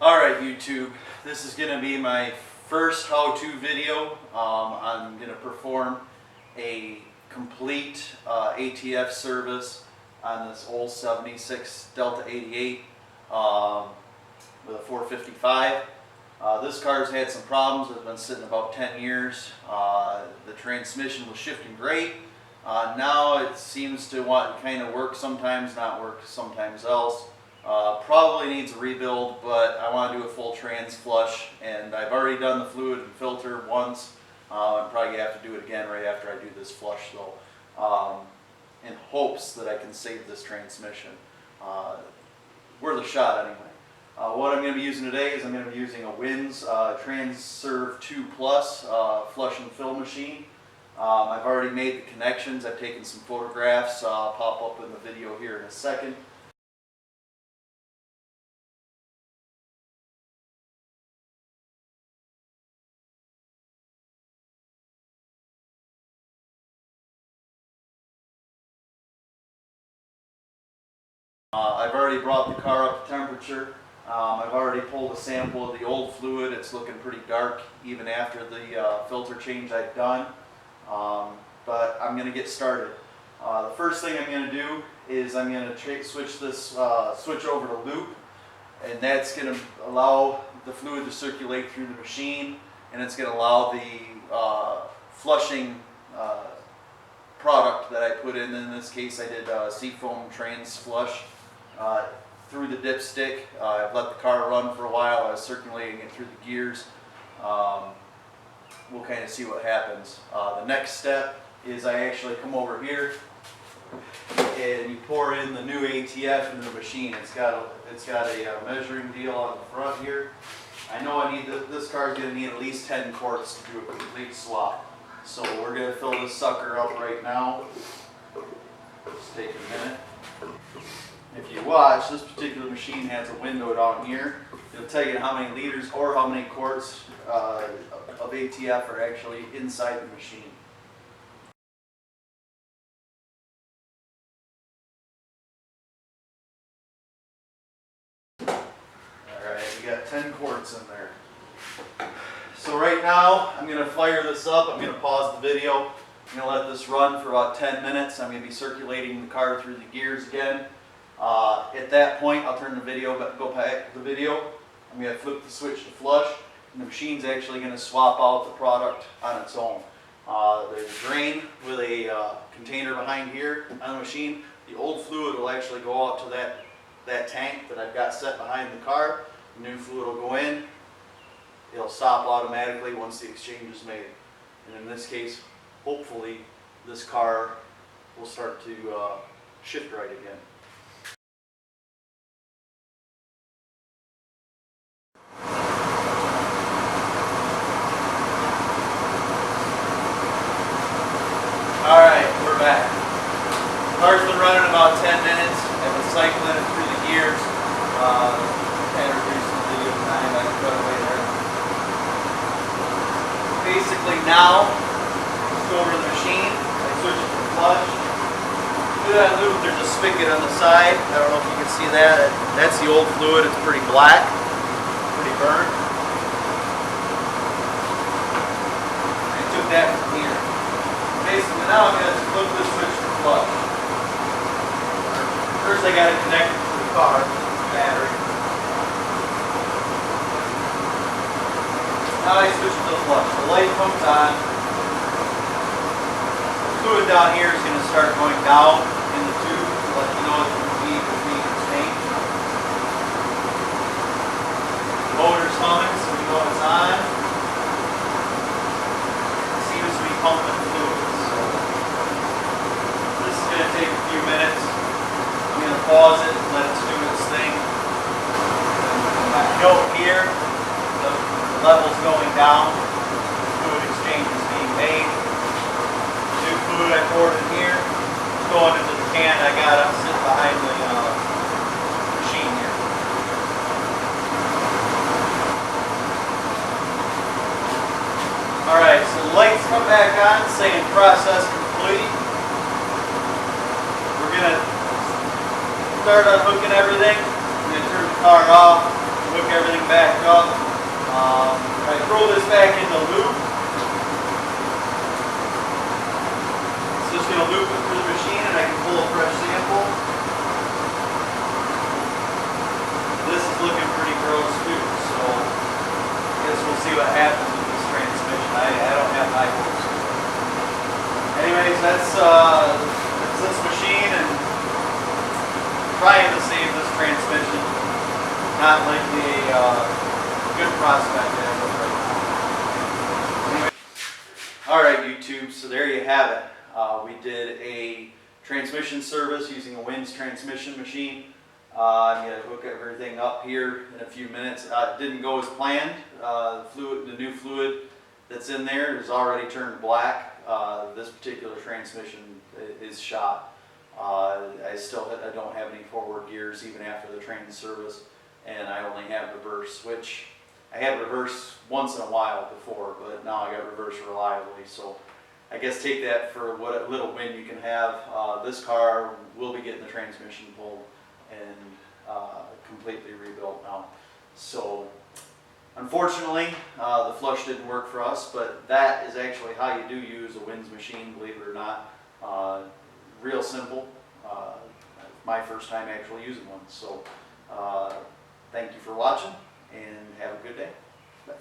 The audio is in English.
Alright YouTube, this is going to be my first how-to video. I'm going to perform a complete ATF service on this old 76 Delta 88 with a 455. This car's had some problems. It's been sitting about 10 years. The transmission was shifting great. Now it seems to kind of work sometimes, not work sometimes else. Probably needs a rebuild, but I want to do a full trans flush, and I've already done the fluid and filter once. I'm probably going to have to do it again right after I do this flush though, in hopes that I can save this transmission. Worth a shot anyway. What I'm going to be using today is I'm going to be using a Wynn's Transserve 2 Plus flush and fill machine. I've already made the connections. I've taken some photographs, pop up in the video here in a second. I've already brought the car up to temperature. I've already pulled a sample of the old fluid. It's looking pretty dark even after the filter change I've done. But I'm going to get started. The first thing I'm going to do is I'm going to switch this switch over to loop, and that's going to allow the fluid to circulate through the machine, and it's going to allow the flushing product that I put in this case I did Seafoam Trans Flush through the dipstick. I've let the car run for a while. I was circulating it through the gears. We'll kind of see what happens. The next step is I actually come over here and you pour in the new ATF into the machine. It's got a measuring deal on the front here. I know I need this car is going to need at least 10 quarts to do a complete swap. So we're going to fill this sucker up right now. Just take a minute. If you watch, this particular machine has a window down here. It'll tell you how many liters or how many quarts of ATF are actually inside the machine. Alright, we got 10 quarts in there. So right now, I'm going to fire this up. I'm going to pause the video. I'm going to let this run for about 10 minutes. I'm going to be circulating the car through the gears again. At that point, I'll turn the video, go back to the video. I'm going to flip the switch to flush, and the machine's actually going to swap out the product on its own. There's a drain with a container behind here on the machine. The old fluid will actually go out to that tank that I've got set behind the car. The new fluid will go in. It'll stop automatically once the exchange is made. And in this case, hopefully, this car will start to shift right again. Alright, we're back. The car's been running about 10 minutes. I've been cycling it through the gears. Kind of reducing the video time. I can cut away there. Basically now, let's go over to the machine. I switch it to flush. Through that loop, there's a spigot on the side. I don't know if you can see that. That's the old fluid. It's pretty black, pretty burnt. I took that from here. Basically now I'm going to flip this switch to flush. First I got to connect it to the car battery. Now I switch to the flush. The light comes on. The fluid down here is going to start going down in the tube to let you know that the feed is being exchanged. The motor's humming, so we know it's on. It seems to be pumping fluid. So this is going to take a few minutes. I'm going to pause it and let it do its thing. My note here. The level's going down, fluid exchange is being made. New fluid I poured in here, it's going into the can I got up sitting behind the machine here. Alright, so the lights come back on saying process complete. We're going to start unhooking everything. I'm going to turn the car off. hook everything back up. I throw this back in the loop. It's just going to loop it through the machine and I can pull a fresh sample. This is looking pretty gross too, so I guess we'll see what happens with this transmission. I don't have high hopes. Anyways, that's this machine and trying to save this transmission. Not likely a good prospect as of right now. Anyway. Alright YouTube, so there you have it. We did a transmission service using a Wynn's transmission machine. I'm going to hook everything up here in a few minutes. It didn't go as planned. The new fluid that's in there has already turned black. This particular transmission is shot. I don't have any forward gears even after the train service, and I only have reverse, which I had reverse once in a while before, but now I got reverse reliably. So I guess take that for what little win you can have. This car will be getting the transmission pulled and completely rebuilt now. So unfortunately, the flush didn't work for us, but that is actually how you do use a Wynn's machine, believe it or not. Real simple. My first time actually using one. So thank you for watching and have a good day. Bye.